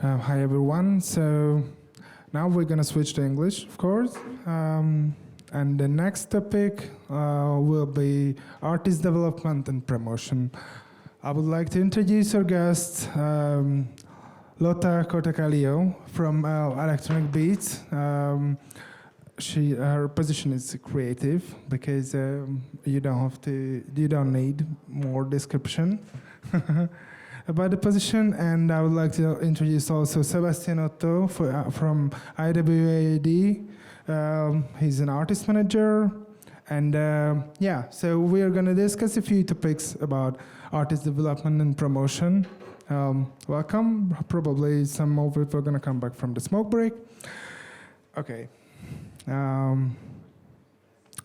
Hi everyone. So now we're gonna switch to English, of course. And the next topic will be artist development and promotion. I would like to introduce our guest, Lotta Cortacalio from Electronic Beats. Her position is creative because you don't need more description about the position. And I would like to introduce also Sebastian Otto from IWAD. He's an artist manager. And so we are going to discuss a few topics about artist development and promotion. Welcome. Probably some of you are going to come back from the smoke break. Okay.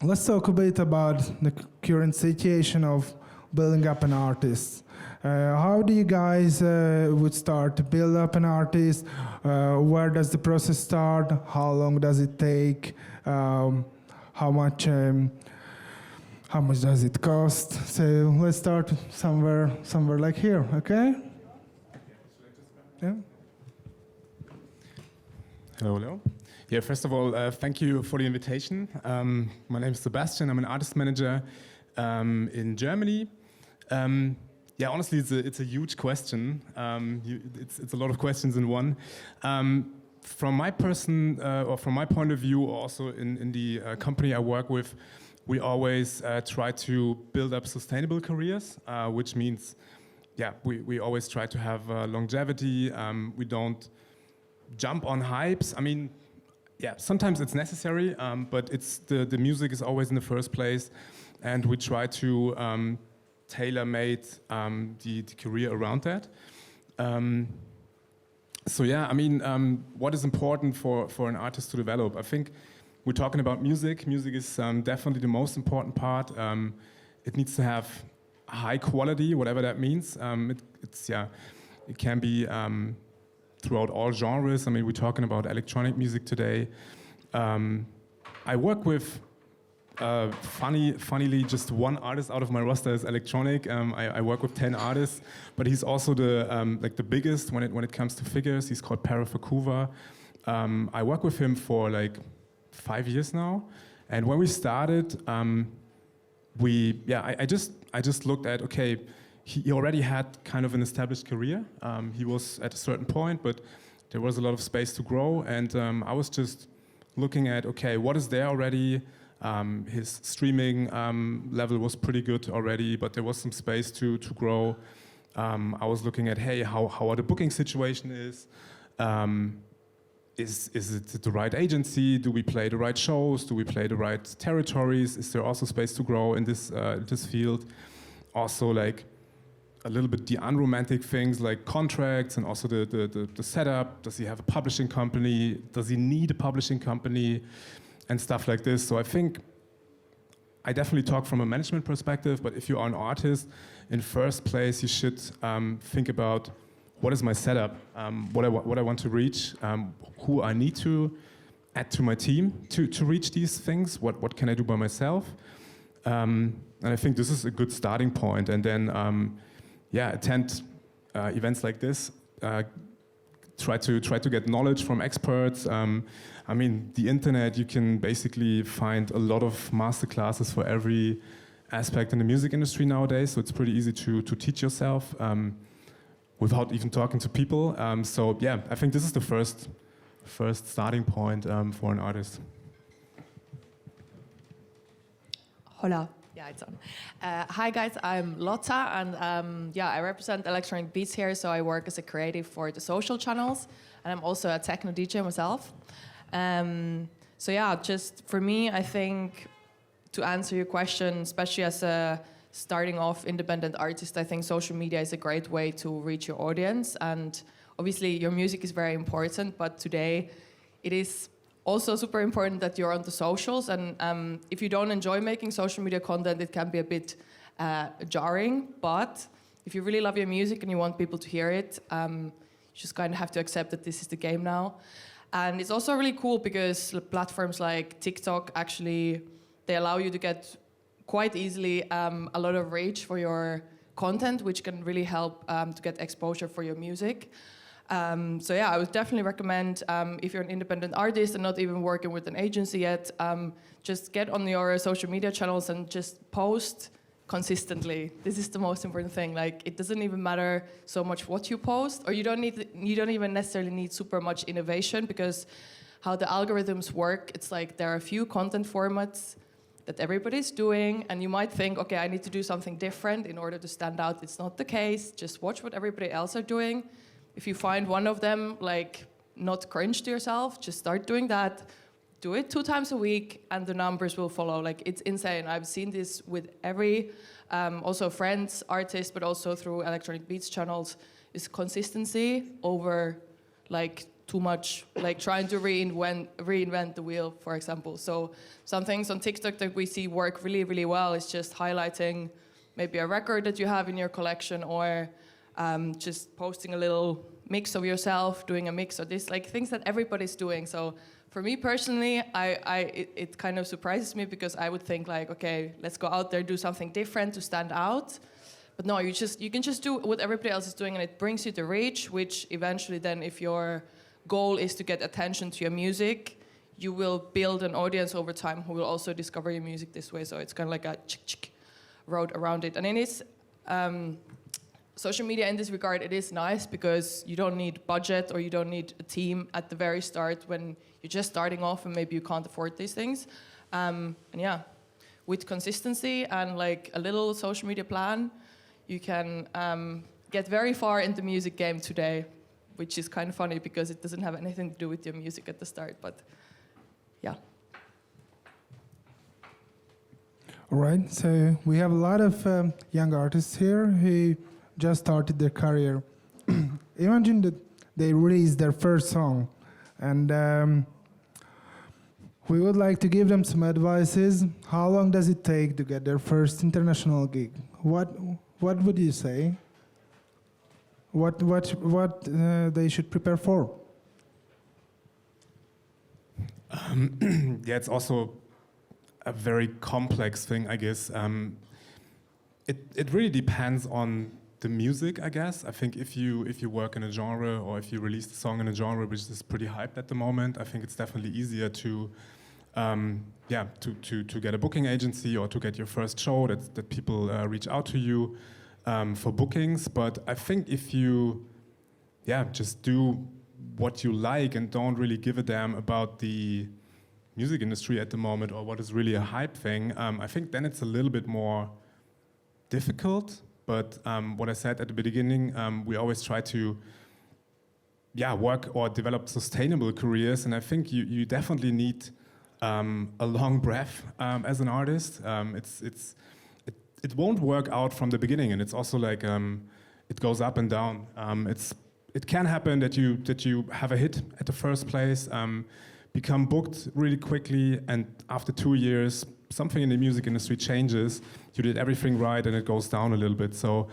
Let's talk a bit about the current situation of building up an artist. How do you guys would start to build up an artist? Where does the process start? How long does it take? How much does it cost? So let's start somewhere like here, okay? Yeah. Hello. Yeah, first of all, thank you for the invitation. My name is Sebastian. I'm an artist manager in Germany. Honestly, it's a huge question. It's a lot of questions in one. From my point of view, also in the company I work with, we always try to build up sustainable careers, which means, we always try to have longevity. We don't jump on hypes. I mean, sometimes it's necessary, but it's the music is always in the first place, and we try to tailor-made the career around that. What is important for an artist to develop? I think we're talking about music. Music is definitely the most important part. It needs to have high quality, whatever that means. It can be throughout all genres. I mean, we're talking about electronic music today. I work with, funnily, just one artist out of my roster is electronic. I work with 10 artists, but he's also the biggest when it comes to figures. He's called Parafakuva. I work with him for 5 years now, and when we started, I just looked at, okay, he already had kind of an established career. He was at a certain point, but there was a lot of space to grow, and I was just looking at, okay, what is there already? His streaming level was pretty good already, but there was some space to grow. I was looking at, hey, how the booking situation is. Is it the right agency? Do we play the right shows? Do we play the right territories? Is there also space to grow in this field? Also, a little bit the unromantic things like contracts and also the setup. Does he have a publishing company? Does he need a publishing company? And stuff like this. So I think I definitely talk from a management perspective, but if you are an artist, in first place you should think about what is my setup, what I want to reach, who I need to add to my team to reach these things, what can I do by myself. And I think this is a good starting point. And then attend events like this. Try to get knowledge from experts. I mean, the internet, you can basically find a lot of masterclasses for every aspect in the music industry nowadays, so it's pretty easy to teach yourself without even talking to people. I think this is the first starting point for an artist. Hola. Yeah, it's on. Hi guys, I'm Lotta, and I represent Electronic Beats here, so I work as a creative for the social channels, and I'm also a techno DJ myself. Just for me, I think, to answer your question, especially as a starting off independent artist, I think social media is a great way to reach your audience, and obviously your music is very important, but today it is also super important that you're on the socials, and if you don't enjoy making social media content, it can be a bit jarring, but if you really love your music and you want people to hear it, you just kind of have to accept that this is the game now. And it's also really cool because platforms like TikTok, actually, they allow you to get quite easily a lot of reach for your content, which can really help to get exposure for your music. So yeah, I would definitely recommend if you're an independent artist and not even working with an agency yet, just get on your social media channels and just post consistently. This is the most important thing. Like, it doesn't even matter so much what you post, or you don't even necessarily need super much innovation, because how the algorithms work, it's like there are a few content formats that everybody's doing, and you might think, okay, I need to do something different in order to stand out. It's not the case. Just watch what everybody else are doing. If you find one of them like not cringe to yourself, just start doing that. Do it 2 times a week, and the numbers will follow. Like, it's insane. I've seen this with every, also friends, artists, but also through electronic beats channels, is consistency over like too much, like trying to reinvent the wheel, for example. So some things on TikTok that we see work really, really well is just highlighting maybe a record that you have in your collection, or just posting a little mix of yourself, doing a mix of this, like things that everybody's doing. So for me personally, it kind of surprises me, because I would think like, okay, let's go out there, do something different to stand out. But no, you can just do what everybody else is doing, and it brings you the reach, which eventually then, if your goal is to get attention to your music, you will build an audience over time who will also discover your music this way. So it's kind of like a road around it. And it is, social media in this regard, it is nice because you don't need budget, or you don't need a team at the very start when you're just starting off and maybe you can't afford these things. And yeah, with consistency and like a little social media plan, you can get very far in the music game today, which is kind of funny because it doesn't have anything to do with your music at the start, but yeah. All right, so we have a lot of young artists here who just started their career. Imagine that they released their first song, and we would like to give them some advices. How long does it take to get their first international gig? What would you say? What they should prepare for? Yeah, it's also a very complex thing, I guess. It really depends on the music, I guess. I think if you work in a genre, or if you release a song in a genre which is pretty hyped at the moment, I think it's definitely easier to get a booking agency, or to get your first show, that people reach out to you for bookings. But I think if you just do what you like and don't really give a damn about the music industry at the moment, or what is really a hype thing, I think then it's a little bit more difficult. But what I said at the beginning, we always try to work or develop sustainable careers, and I think you definitely need a long breath as an artist. It won't work out from the beginning, and it's also like it goes up and down. It can happen that you have a hit at the first place, become booked really quickly, and after 2 years, something in the music industry changes. You did everything right, and it goes down a little bit. So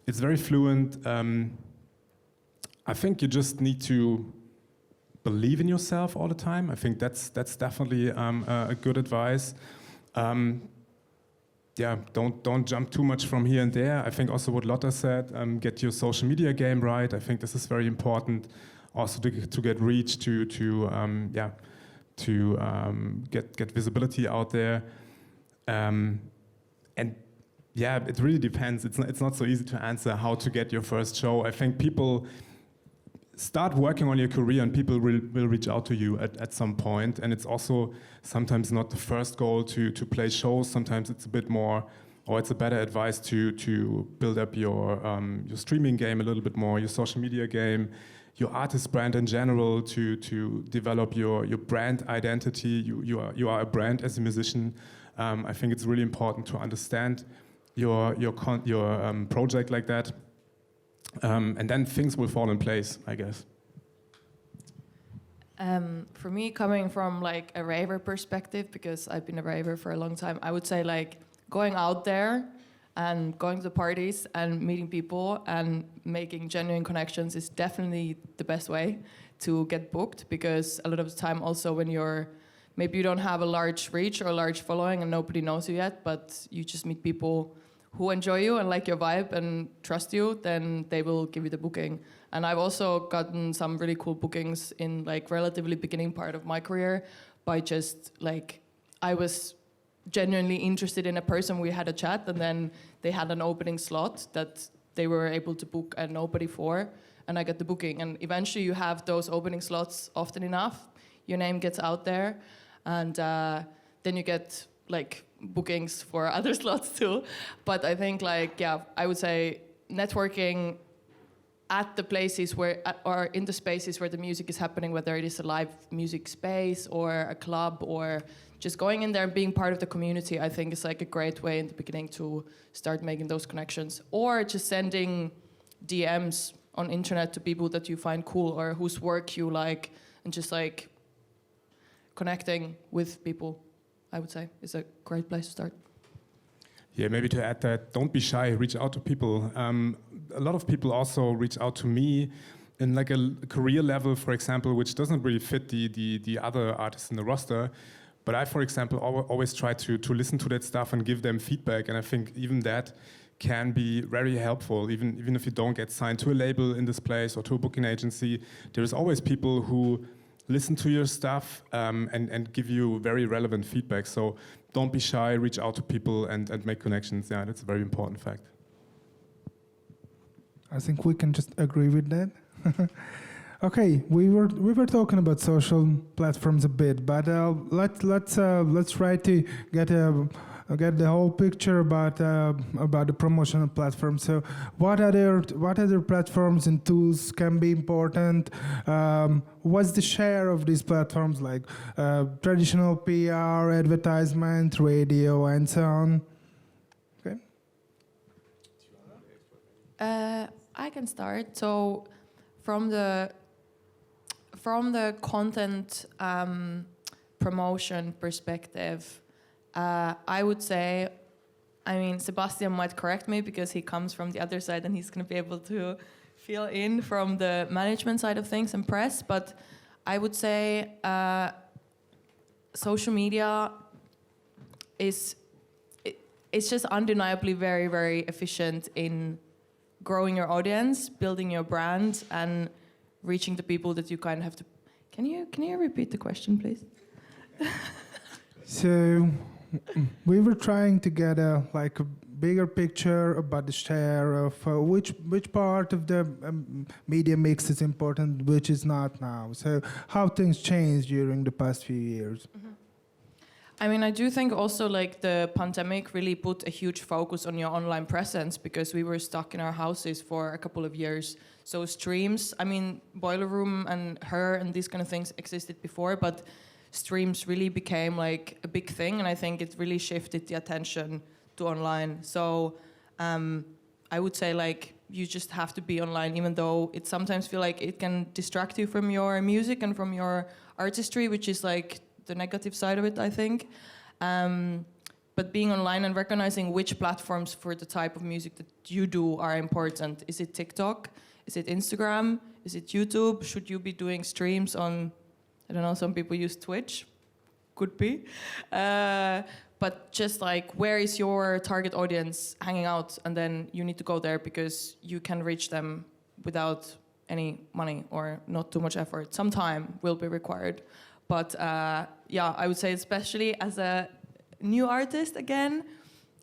it's very fluent. I think you just need to believe in yourself all the time. I think that's definitely a good advice. Don't jump too much from here and there. I think also what Lotta said, get your social media game right. I think this is very important. Also to get reach, to get visibility out there. It really depends. It's not so easy to answer how to get your first show. I think people start working on your career, and people will reach out to you at some point. And it's also sometimes not the first goal to play shows. Sometimes it's a bit more, or it's a better advice to build up your streaming game a little bit more, your social media game, your artist brand in general, to develop your brand identity. You are a brand as a musician. I think it's really important to understand your project like that. And then things will fall in place, I guess. For me, coming from like a raver perspective, because I've been a raver for a long time, I would say like going out there and going to the parties and meeting people and making genuine connections is definitely the best way to get booked, because a lot of the time also when maybe you don't have a large reach or a large following and nobody knows you yet, but you just meet people who enjoy you and like your vibe and trust you, then they will give you the booking. And I've also gotten some really cool bookings in like relatively beginning part of my career by just like, I was genuinely interested in a person, we had a chat, and then they had an opening slot that they were able to book a nobody for, and I got the booking. And eventually you have those opening slots often enough, your name gets out there, and then you get like bookings for other slots too. But I think like, yeah, I would say networking at the places where, or in the spaces where the music is happening, whether it is a live music space or a club or just going in there and being part of the community, I think is like a great way in the beginning to start making those connections. Or just sending DMs on internet to people that you find cool or whose work you like, and just like connecting with people, I would say, is a great place to start. Yeah, maybe to add that, don't be shy, reach out to people. A lot of people also reach out to me in like a career level, for example, which doesn't really fit the other artists in the roster. But I, for example, always try to listen to that stuff and give them feedback. And I think even that can be very helpful. Even if you don't get signed to a label in this place or to a booking agency, there's always people who listen to your stuff and give you very relevant feedback. So don't be shy, reach out to people and make connections. Yeah, that's a very important fact. I think we can just agree with that. Okay, we were talking about social platforms a bit, but let's try to get the whole picture about the promotional platform. So, what other platforms and tools can be important? What's the share of these platforms, like traditional PR, advertisement, radio, and so on? Okay. I can start. So, from the content promotion perspective, I would say, I mean, Sebastian might correct me because he comes from the other side and he's going to be able to fill in from the management side of things and press, but I would say social media it's just undeniably very, very efficient in growing your audience, building your brand, and reaching the people that you kind of have to... Can you repeat the question, please? So we were trying to get a bigger picture about the share of which part of the media mix is important, which is not now. So how things changed during the past few years. Mm-hmm. I mean, I do think also like the pandemic really put a huge focus on your online presence because we were stuck in our houses for a couple of years. So streams, I mean, Boiler Room and Her and these kind of things existed before, but streams really became like a big thing, and I think it really shifted the attention to online. So I would say like you just have to be online, even though it sometimes feel like it can distract you from your music and from your artistry, which is like the negative side of it, I think. But being online and recognizing which platforms for the type of music that you do are important. Is it TikTok? Is it Instagram? Is it YouTube? Should you be doing streams on, I don't know, some people use Twitch? Could be. But just like, where is your target audience hanging out? And then you need to go there because you can reach them without any money or not too much effort. Some time will be required. But yeah, I would say especially as a new artist, again,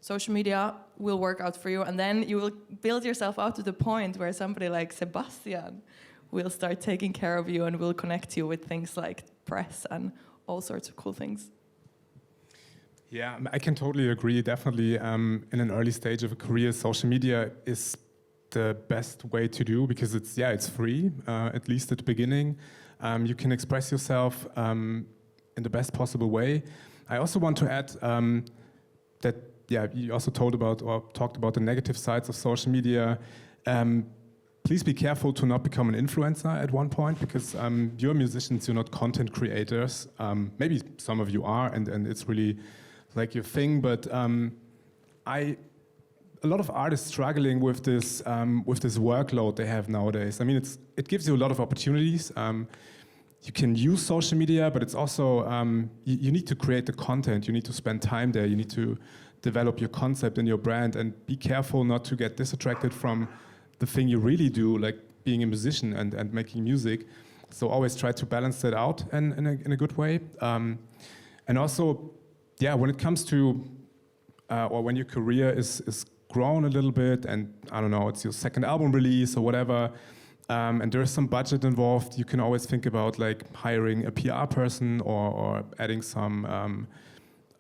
social media will work out for you. And then you will build yourself out to the point where somebody like Sebastian will start taking care of you and will connect you with things like press and all sorts of cool things. Yeah, I can totally agree. Definitely in an early stage of a career, social media is the best way to do because it's free, at least at the beginning. You can express yourself in the best possible way. I also want to add that, you also talked about the negative sides of social media. Please be careful to not become an influencer at one point because you're musicians, you're not content creators. Maybe some of you are, and it's really like your thing, but a lot of artists struggling with this workload they have nowadays. I mean, it gives you a lot of opportunities. You can use social media, but it's also you need to create the content. You need to spend time there. You need to develop your concept and your brand, and be careful not to get distracted from the thing you really do, like being a musician and making music. So always try to balance that out in a good way. And also, yeah, when it comes to, or when your career is grown a little bit, and I don't know, it's your second album release or whatever, and there's some budget involved, you can always think about like hiring a PR person or adding some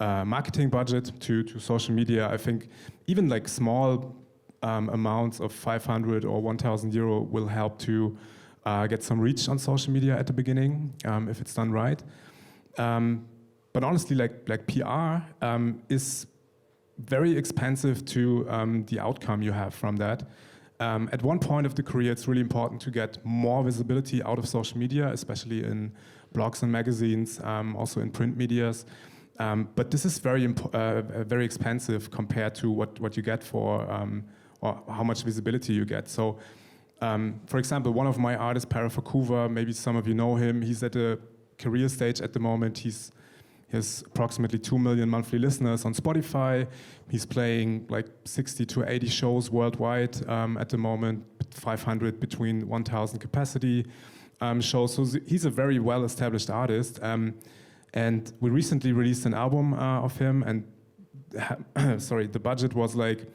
marketing budget to social media. I think even like small amounts of 500 or 1,000 euro will help to get some reach on social media at the beginning, if it's done right. But honestly, like PR is very expensive to the outcome you have from that. At one point of the career, it's really important to get more visibility out of social media, especially in blogs and magazines, also in print medias. But this is very expensive compared to what you get for, or how much visibility you get. So, for example, one of my artists, Para, maybe some of you know him, he's at a career stage at the moment. He has approximately 2 million monthly listeners on Spotify. He's playing like 60 to 80 shows worldwide at the moment, 500 between 1,000 capacity shows. So he's a very well-established artist. And we recently released an album of him, and sorry, the budget was like,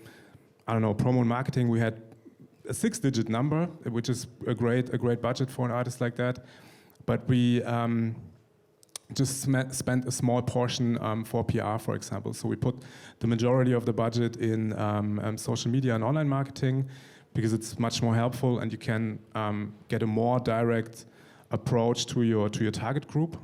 I don't know, promo and marketing. We had a 6-digit number, which is a great budget for an artist like that. But we just spent a small portion for PR, for example. So we put the majority of the budget in social media and online marketing, because it's much more helpful, and you can get a more direct approach to your target group.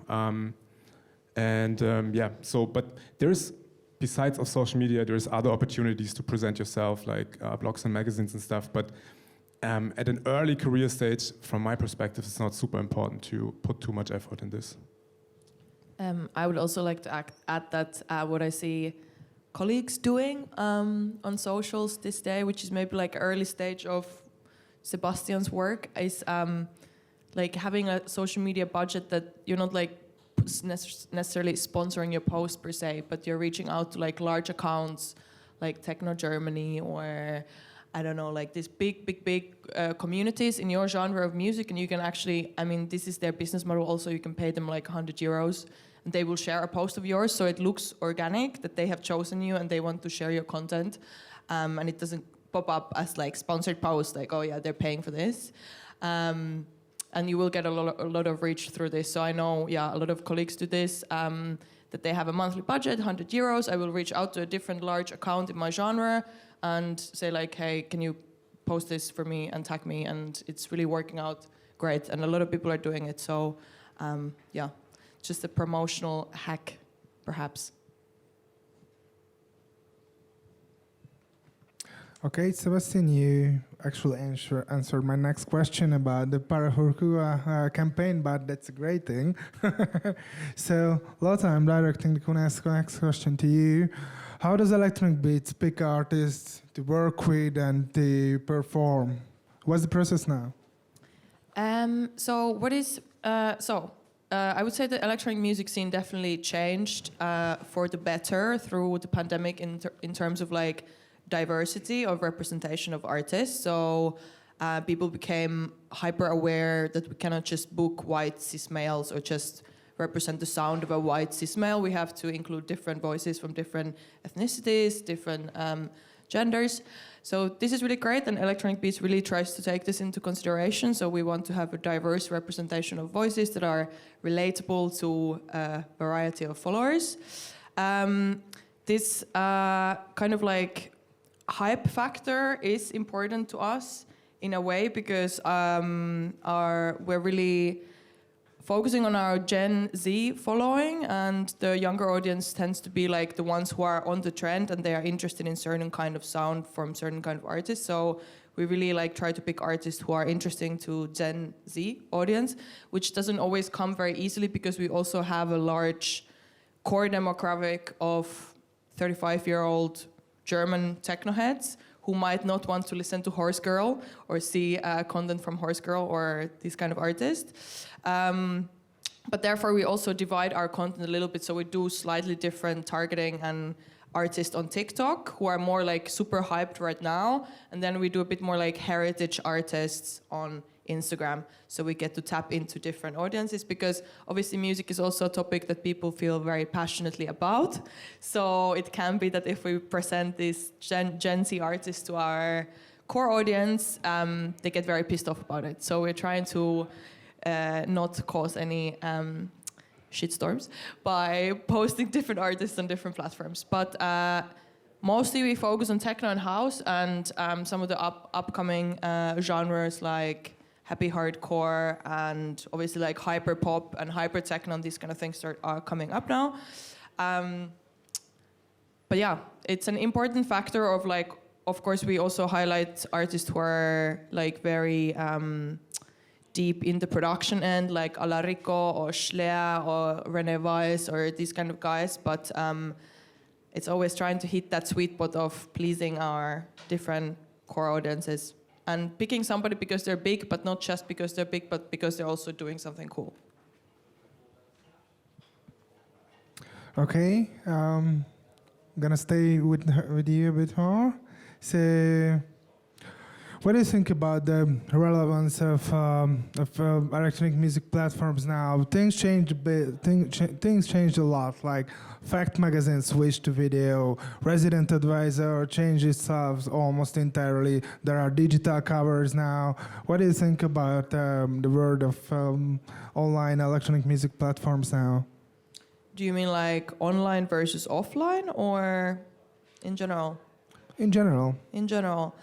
Yeah, so, but there's, besides of social media, there's other opportunities to present yourself, like blogs and magazines and stuff. But at an early career stage, from my perspective, it's not super important to put too much effort in this. I would also like to add that what I see colleagues doing on socials this day, which is maybe like early stage of Sebastian's work, is like having a social media budget that you're not like necessarily sponsoring your post per se, but you're reaching out to like large accounts like Techno Germany, or I don't know, like these big communities in your genre of music, and you can actually, I mean, this is their business model also, you can pay them like 100 euros and they will share a post of yours, so it looks organic, that they have chosen you and they want to share your content, and it doesn't pop up as like sponsored post, like, oh yeah, they're paying for this. And you will get a lot of reach through this. So I know, yeah, a lot of colleagues do this, that they have a monthly budget, 100 euros. I will reach out to a different large account in my genre and say like, hey, can you post this for me and tag me? And it's really working out great. And a lot of people are doing it. So yeah, just a promotional hack, perhaps. Okay, Sebastian, you actually answered my next question about the Para campaign, but that's a great thing. So, Lotta, I'm directing the next question to you. How does Electronic Beats pick artists to work with and to perform? What's the process now? I would say the electronic music scene definitely changed for the better through the pandemic in terms of like diversity of representation of artists. So people became hyper aware that we cannot just book white cis males or just represent the sound of a white cis male. We have to include different voices from different ethnicities, different genders. So this is really great, and Electronic Beats really tries to take this into consideration. So we want to have a diverse representation of voices that are relatable to a variety of followers. This kind of like hype factor is important to us in a way, because we're really focusing on our Gen Z following, and the younger audience tends to be like the ones who are on the trend and they are interested in certain kind of sound from certain kind of artists. So we really like try to pick artists who are interesting to Gen Z audience, which doesn't always come very easily because we also have a large core demographic of 35-year-old German techno heads who might not want to listen to Horse Girl or see content from Horse Girl or these kind of artists. But therefore we also divide our content a little bit, so we do slightly different targeting and artists on TikTok who are more like super hyped right now, and then we do a bit more like heritage artists on Instagram, so we get to tap into different audiences, because obviously music is also a topic that people feel very passionately about. So it can be that if we present these Gen Z artists to our core audience, they get very pissed off about it. So we're trying to not cause any shitstorms by posting different artists on different platforms. But mostly we focus on techno and house, and some of the upcoming genres like happy hardcore and obviously like hyper pop and hyper techno and these kind of things are coming up now. But yeah, it's an important factor of like, of course we also highlight artists who are like very deep in the production end, like Alarico or Schlea or René Weiss or these kind of guys, but it's always trying to hit that sweet spot of pleasing our different core audiences. And picking somebody because they're big, but not just because they're big, but because they're also doing something cool. Okay, I'm gonna stay with you a bit more. So, what do you think about the relevance of electronic music platforms now? Things changed a bit. Things changed a lot. Like Fact Magazine switched to video. Resident Advisor changed itself almost entirely. There are digital covers now. What do you think about the world of online electronic music platforms now? Do you mean like online versus offline, or in general? In general. In general.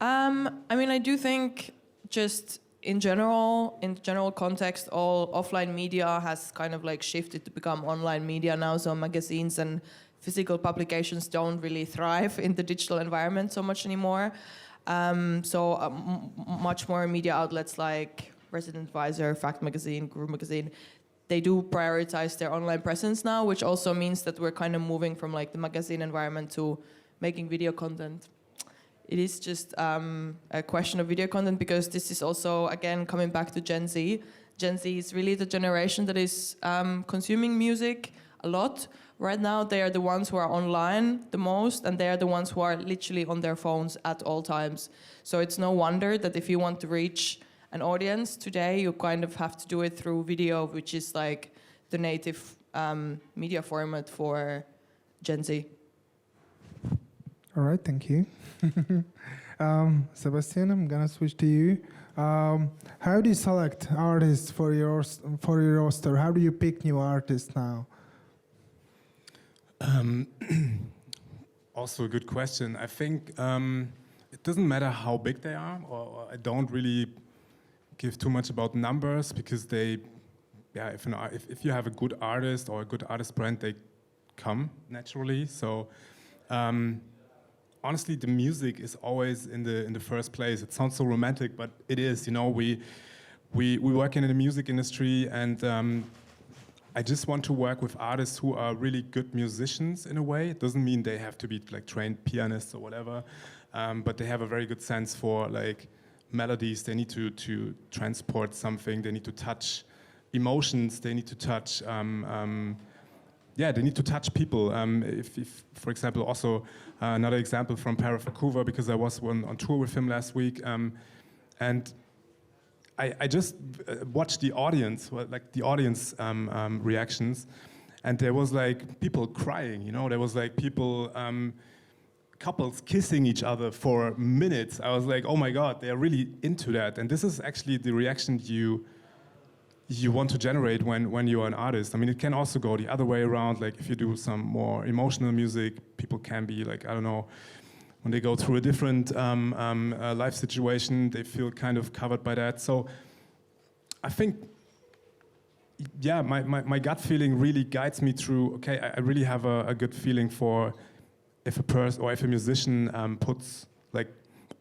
I mean, I do think just in general context, all offline media has kind of like shifted to become online media now. So magazines and physical publications don't really thrive in the digital environment so much anymore. Much more media outlets like Resident Advisor, Fact Magazine, Groove Magazine, they do prioritize their online presence now, which also means that we're kind of moving from like the magazine environment to making video content. It is just a question of video content, because this is also, again, coming back to Gen Z. Gen Z is really the generation that is consuming music a lot. Right now, they are the ones who are online the most, and they are the ones who are literally on their phones at all times. So it's no wonder that if you want to reach an audience today, you kind of have to do it through video, which is like the native media format for Gen Z. All right, thank you. Sebastian, I'm gonna switch to you. How do you select artists for your roster? How do you pick new artists now? Also a good question. I think it doesn't matter how big they are, or I don't really give too much about numbers, because if you have a good artist or a good artist brand, they come naturally. So. Honestly, the music is always in the first place. It sounds so romantic, but it is. You know, we work in the music industry, and I just want to work with artists who are really good musicians in a way. It doesn't mean they have to be like trained pianists or whatever, but they have a very good sense for like melodies. They need to transport something. They need to touch emotions. They need to touch. They need to touch people. If, for example, also another example from Para Vancouver, because I was on tour with him last week, and I just watched the audience, reactions, and there was like people crying. You know, there was like people, couples kissing each other for minutes. I was like, oh my God, they are really into that, and this is actually the reaction you want to generate when you're an artist. I mean, it can also go the other way around. Like if you do some more emotional music, people can be like, I don't know, when they go through a different life situation, they feel kind of covered by that. So I think, yeah, my gut feeling really guides me through, okay, I really have a good feeling for if a person or if a musician puts like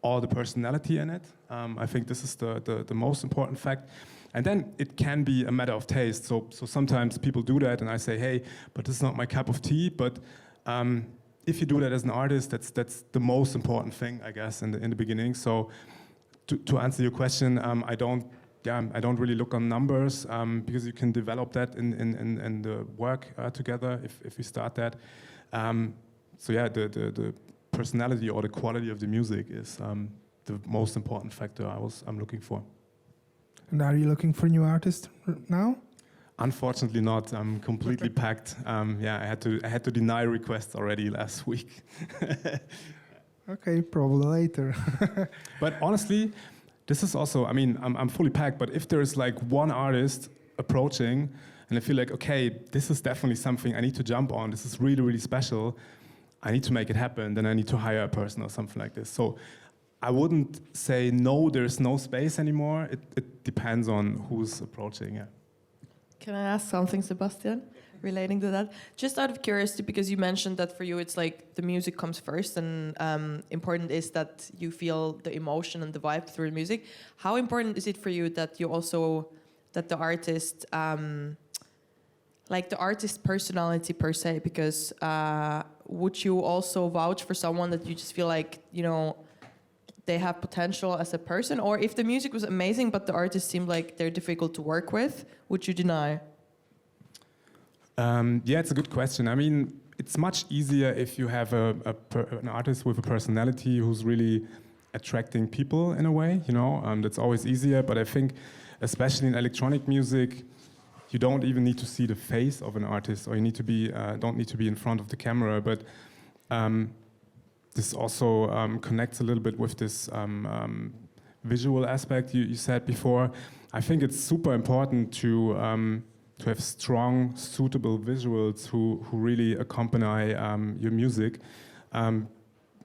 all the personality in it. I think this is the most important fact. And then it can be a matter of taste. So sometimes people do that, and I say, hey, but this is not my cup of tea. But if you do that as an artist, that's the most important thing, I guess, in the beginning. So to answer your question, I don't really look on numbers, because you can develop that in the work together if we start that. so yeah, the personality or the quality of the music is the most important factor I'm looking for. And are you looking for new artists now? Unfortunately not. I'm completely packed. Yeah, I had to deny requests already last week. Okay, probably later. But honestly, this is also, I mean, I'm fully packed, but if there's like one artist approaching and I feel like, okay, this is definitely something I need to jump on, this is really, really special, I need to make it happen, then I need to hire a person or something like this. So I wouldn't say no, there's no space anymore. It depends on who's approaching, yeah. Can I ask something, Sebastian, relating to that? Just out of curiosity, because you mentioned that for you it's like the music comes first and important is that you feel the emotion and the vibe through the music. How important is it for you that you also, that the artist, like the artist personality per se, because would you also vouch for someone that you just feel like, you know, they have potential as a person? Or if the music was amazing but the artist seemed like they're difficult to work with, would you deny? Yeah, it's a good question. I mean, it's much easier if you have an artist with a personality who's really attracting people in a way, you know, that's always easier. But I think, especially in electronic music, you don't even need to see the face of an artist, or you need to be don't need to be in front of the camera. But this also connects a little bit with this visual aspect you said before. I think it's super important to have strong, suitable visuals who really accompany your music,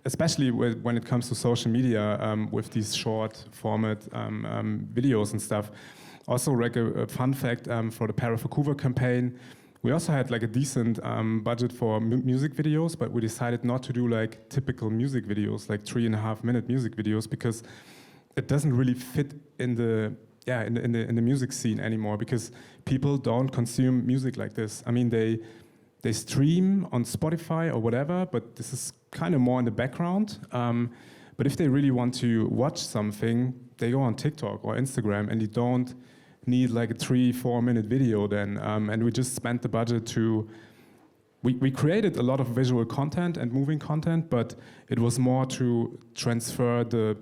especially when it comes to social media with these short format videos and stuff. Also, like a fun fact for the Para Vancouver campaign, we also had like a decent budget for music videos, but we decided not to do like typical music videos, like 3.5-minute music videos, because it doesn't really fit in the music scene anymore, because people don't consume music like this. I mean, they stream on Spotify or whatever, but this is kind of more in the background. But if they really want to watch something, they go on TikTok or Instagram, and you don't need like a 3-4 minute video then. And we just spent the budget to, we created a lot of visual content and moving content, but it was more to transfer the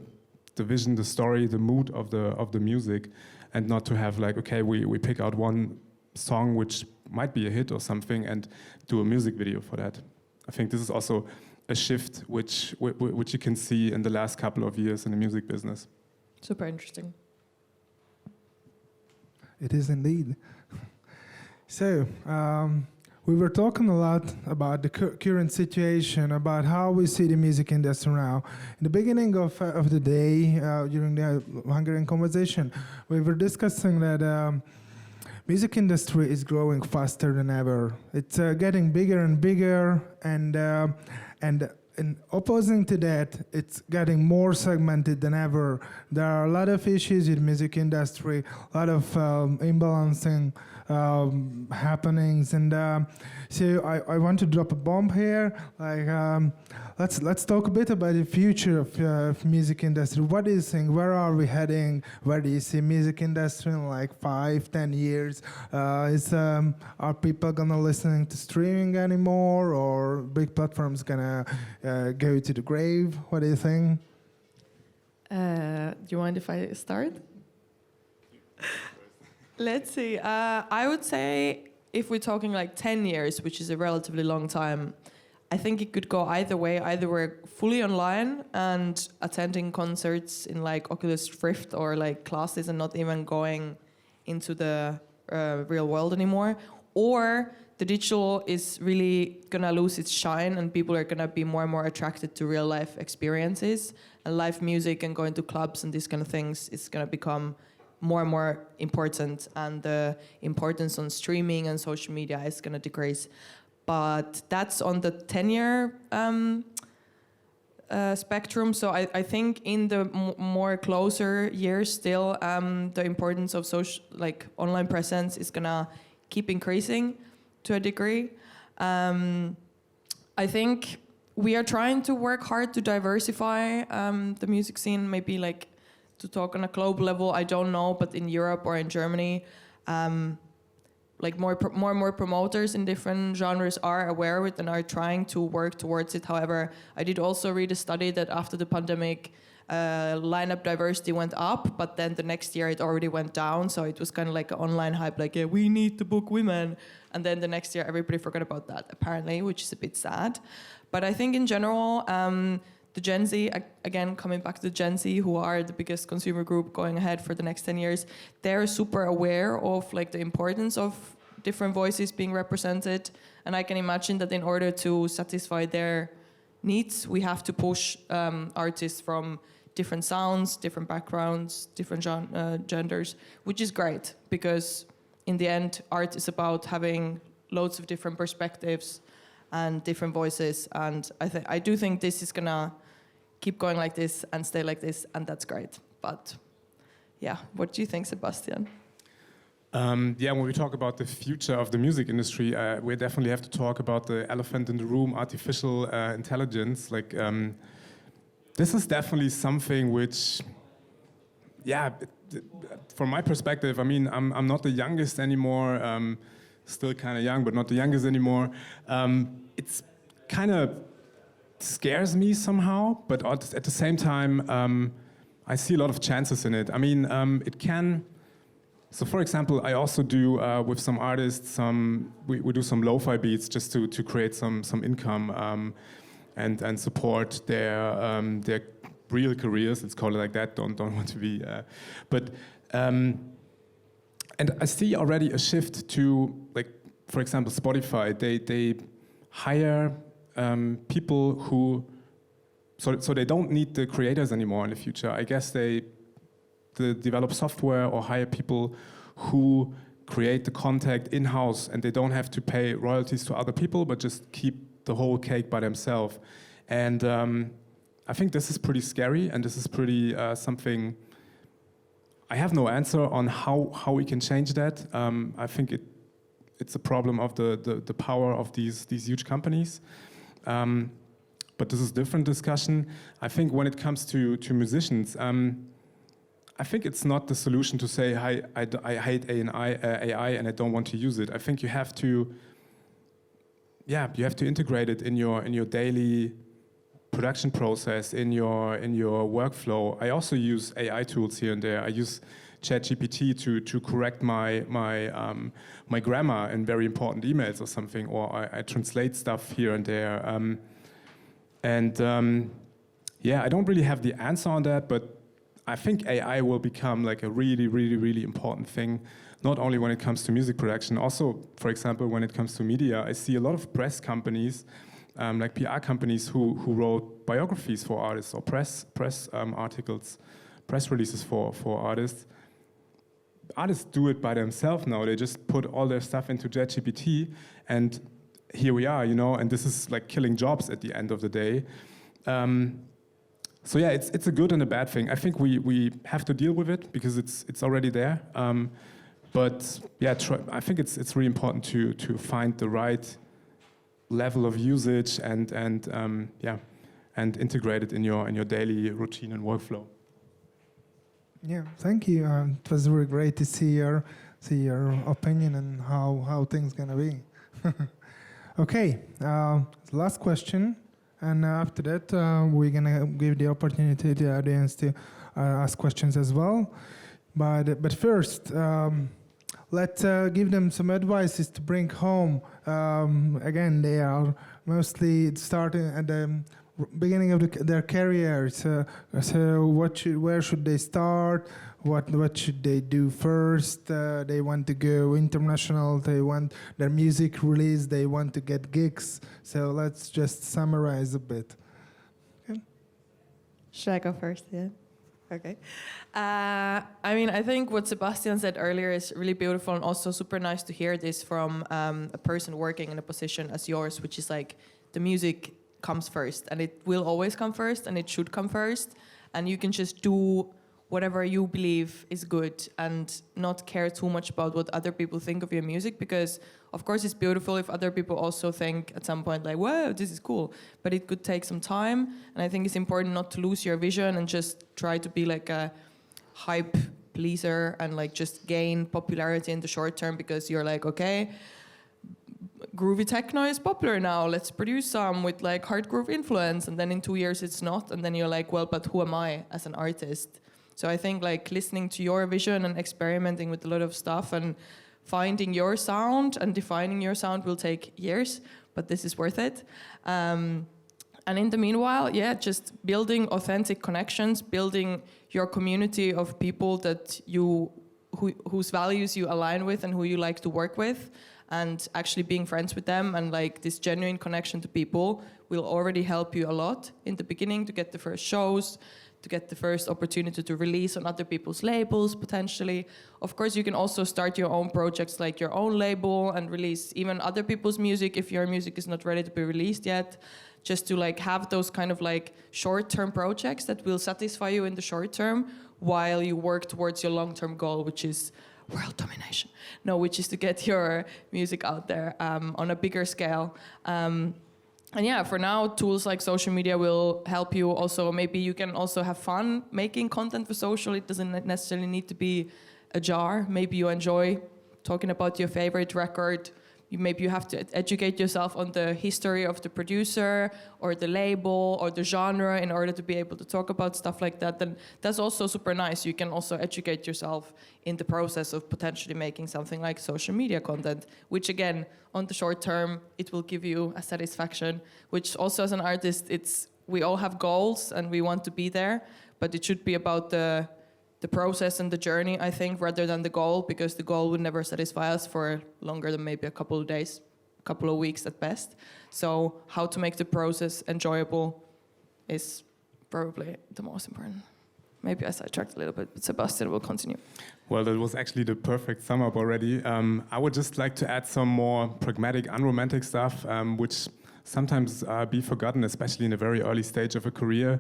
vision, the story, the mood of the music, and not to have like, okay, we pick out one song which might be a hit or something and do a music video for that. I think this is also a shift which you can see in the last couple of years in the music business. Super interesting. It is indeed. So, we were talking a lot about the current situation, about how we see the music industry now. In the beginning of the day, during the Hungarian conversation, we were discussing that music industry is growing faster than ever. It's getting bigger and bigger, and in opposing to that, it's getting more segmented than ever. There are a lot of issues in music industry, a lot of imbalancing happenings, and so I want to drop a bomb here. Like, let's talk a bit about the future of music industry. What do you think? Where are we heading? Where do you see music industry in like 5-10 years? Are people gonna listening to streaming anymore, or big platforms gonna go to the grave? What do you think? Do you mind if I start? Let's see. I would say if we're talking like 10 years, which is a relatively long time, I think it could go either way. Either we're fully online and attending concerts in like Oculus Rift or like classes and not even going into the real world anymore, or the digital is really gonna lose its shine and people are gonna be more and more attracted to real life experiences, and live music and going to clubs and these kind of things is gonna become more and more important, and the importance on streaming and social media is going to decrease. But that's on the 10-year spectrum. So I think in the more closer years still, the importance of social, like online presence is going to keep increasing to a degree. I think we are trying to work hard to diversify the music scene, maybe like to talk on a global level, I don't know, but in Europe or in Germany, like more and more promoters in different genres are aware of it and are trying to work towards it. However, I did also read a study that after the pandemic, lineup diversity went up, but then the next year it already went down. So it was kind of like an online hype, like, yeah, we need to book women. And then the next year everybody forgot about that, apparently, which is a bit sad. But I think in general, the Gen Z, again, coming back to the Gen Z, who are the biggest consumer group going ahead for the next 10 years, they're super aware of like the importance of different voices being represented. And I can imagine that in order to satisfy their needs, we have to push artists from different sounds, different backgrounds, different genders, which is great, because in the end, art is about having loads of different perspectives and different voices. And I do think this is gonna keep going like this and stay like this, and that's great. But yeah, what do you think, Sebastian? Yeah, when we talk about the future of the music industry, we definitely have to talk about the elephant in the room, artificial intelligence. Like, this is definitely something which, yeah, from my perspective, I mean, I'm not the youngest anymore, still kind of young, but not the youngest anymore. It's kind of scares me somehow, but at the same time, I see a lot of chances in it. I mean, it can. So, for example, I also do with some artists, we do some lo-fi beats just to create some income and support their real careers. Let's call it like that. Don't want to be, but and I see already a shift to, like, for example, Spotify. They hire people who, so they don't need the creators anymore in the future. I guess they develop software or hire people who create the content in-house, and they don't have to pay royalties to other people, but just keep the whole cake by themselves. And I think this is pretty scary, and this is pretty something. I have no answer on how we can change that. I think it's a problem of the power of these huge companies. But this is a different discussion. I think when it comes to musicians, I think it's not the solution to say, I hate AI and I don't want to use it. I think you have to integrate it in your daily production process, in your workflow. I also use AI tools here and there. I use ChatGPT to correct my grammar in very important emails or something, or I translate stuff here and there. I don't really have the answer on that, but I think AI will become like a really, really, really important thing, not only when it comes to music production, also, for example, when it comes to media. I see a lot of press companies, like PR companies who wrote biographies for artists or press articles, press releases for artists. Artists do it by themselves now. They just put all their stuff into ChatGPT, and here we are, and this is like killing jobs at the end of the day. So yeah, it's a good and a bad thing. I think we have to deal with it because it's already there. But yeah, I think it's really important to find the right level of usage and integrate it in your daily routine and workflow. Yeah, thank you. It was really great to see your opinion and how things gonna be. Okay, last question. And after that, we're going to give the opportunity to the audience to ask questions as well. But first, let's give them some advices to bring home. Again, they are mostly starting at the beginning of their careers. So where should they start? What should they do first? They want to go international. They want their music released. They want to get gigs. So let's just summarize a bit. Okay. Should I go first? Yeah. Okay. I think what Sebastian said earlier is really beautiful and also super nice to hear this from a person working in a position as yours, which is like the music comes first, and it will always come first, and it should come first, and you can just do whatever you believe is good and not care too much about what other people think of your music, because of course it's beautiful if other people also think at some point like, wow, this is cool, but it could take some time. And I think it's important not to lose your vision and just try to be like a hype pleaser and like just gain popularity in the short term because you're like, okay, groovy techno is popular now, let's produce some with like hard groove influence, and then in 2 years it's not, and then you're like, well, but who am I as an artist? So I think like listening to your vision and experimenting with a lot of stuff and finding your sound and defining your sound will take years, but this is worth it. And in the meanwhile, yeah, just building authentic connections, building your community of people that whose values you align with and who you like to work with, and actually being friends with them, and like this genuine connection to people will already help you a lot in the beginning to get the first shows, to get the first opportunity to release on other people's labels, potentially. Of course, you can also start your own projects, like your own label, and release even other people's music if your music is not ready to be released yet. Just to like have those kind of like short-term projects that will satisfy you in the short term while you work towards your long-term goal, which is world domination. No, which is to get your music out there on a bigger scale. And yeah, for now, tools like social media will help you. Also, maybe you can also have fun making content for social. It doesn't necessarily need to be a jar. Maybe you enjoy talking about your favorite record. Maybe you have to educate yourself on the history of the producer or the label or the genre in order to be able to talk about stuff like that. Then that's also super nice. You can also educate yourself in the process of potentially making something like social media content, which again, on the short term, it will give you a satisfaction, which also as an artist, we all have goals and we want to be there, but it should be about the process and the journey, I think, rather than the goal, because the goal would never satisfy us for longer than maybe a couple of days, a couple of weeks at best. So how to make the process enjoyable is probably the most important. Maybe I sidetracked a little bit, but Sebastian will continue. Well, that was actually the perfect sum up already. I would just like to add some more pragmatic, unromantic stuff, which sometimes be forgotten, especially in a very early stage of a career.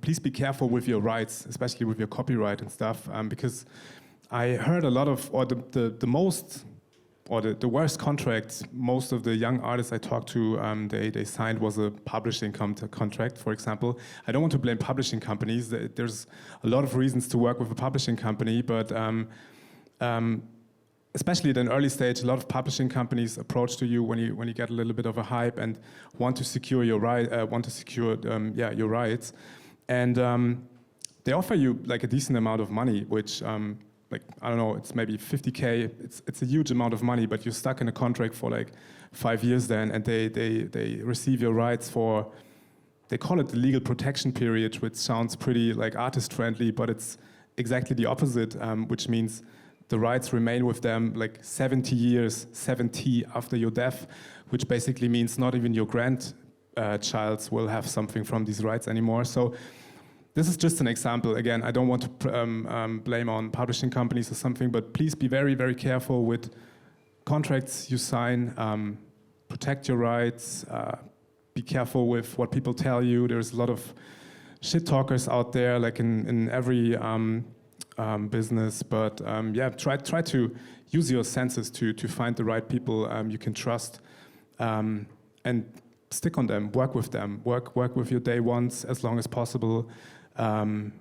Please be careful with your rights, especially with your copyright and stuff, because I heard a lot of, or the most, or the worst contract most of the young artists I talked to, they signed was a publishing contract, for example. I don't want to blame publishing companies. There's a lot of reasons to work with a publishing company, but especially at an early stage, a lot of publishing companies approach to you when you get a little bit of a hype and want to secure your your rights, and they offer you like a decent amount of money, which like I don't know, it's maybe 50K. It's a huge amount of money, but you're stuck in a contract for like 5 years then, and they receive your rights for, they call it the legal protection period, which sounds pretty like artist friendly, but it's exactly the opposite, which means the rights remain with them like 70 years, 70 after your death, which basically means not even your grandchild will have something from these rights anymore. So this is just an example. Again, I don't want to blame on publishing companies or something, but please be very, very careful with contracts you sign. Protect your rights. Be careful with what people tell you. There's a lot of shit talkers out there, like in every business, but yeah, try to use your senses to find the right people you can trust, and stick on them, work with them, work with your day ones as long as possible. And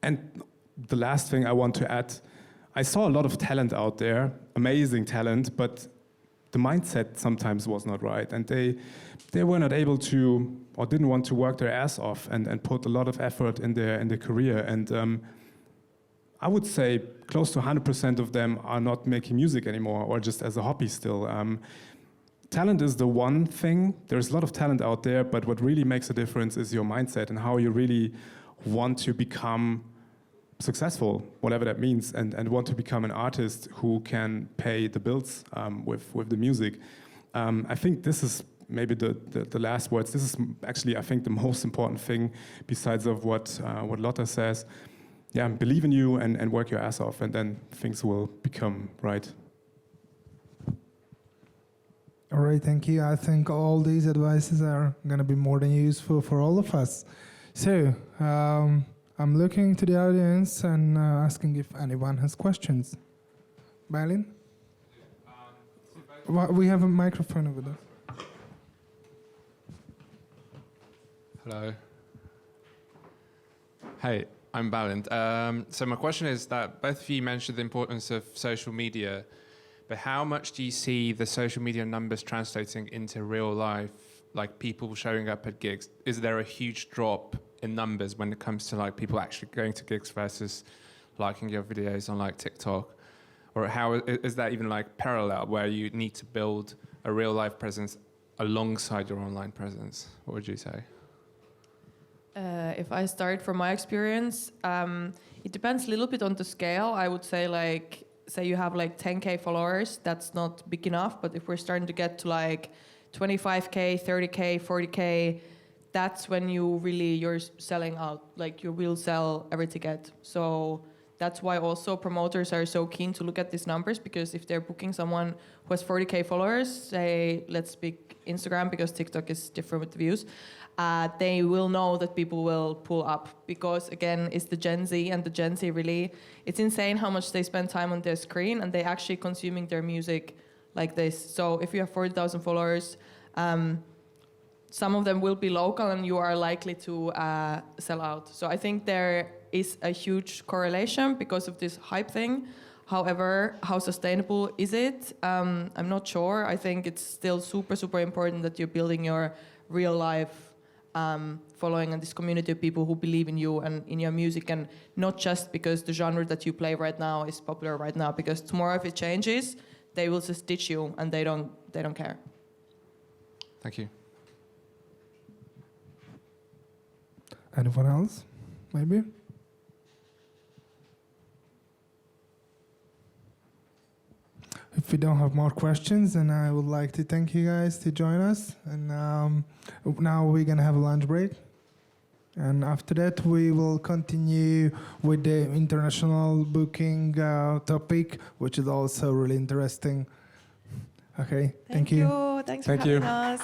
the last thing I want to add, I saw a lot of talent out there, amazing talent, but the mindset sometimes was not right, and they were not able to, or didn't want to work their ass off and put a lot of effort in their career. And I would say close to 100% of them are not making music anymore, or just as a hobby still. Talent is the one thing. There's a lot of talent out there, but what really makes a difference is your mindset and how you really want to become successful, whatever that means, and want to become an artist who can pay the bills with the music. I think this is maybe the last words. This is actually, I think, the most important thing besides of what Lotta says. Yeah, believe in you and work your ass off, and then things will become right. All right, thank you. I think all these advices are going to be more than useful for all of us. So, I'm looking to the audience and asking if anyone has questions. Balin? We have a microphone over there. Hello. Hey. I'm Balint. So my question is that both of you mentioned the importance of social media, but how much do you see the social media numbers translating into real life, like people showing up at gigs? Is there a huge drop in numbers when it comes to like people actually going to gigs versus liking your videos on like TikTok? Or how is that even like parallel, where you need to build a real life presence alongside your online presence? What would you say? If I start from my experience, it depends a little bit on the scale. I would say like, say you have like 10K followers, that's not big enough. But if we're starting to get to like 25K, 30K, 40K, that's when you're selling out. Like you will sell every ticket. So that's why also promoters are so keen to look at these numbers, because if they're booking someone who has 40K followers, say, let's pick Instagram because TikTok is different with the views, they will know that people will pull up, because again, it's the Gen Z, and the Gen Z really, it's insane how much they spend time on their screen, and they actually consuming their music like this. So if you have 40,000 followers, some of them will be local and you are likely to sell out. So I think there is a huge correlation because of this hype thing. However, how sustainable is it? I'm not sure. I think it's still super, super important that you're building your real life following and this community of people who believe in you and in your music, and not just because the genre that you play right now is popular right now, because tomorrow if it changes, they will just ditch you and they don't care. Thank you. Anyone else? Maybe? If we don't have more questions, then I would like to thank you guys to join us. And now we're going to have a lunch break. And after that, we will continue with the international booking topic, which is also really interesting. Okay, thank you. Thanks for having us.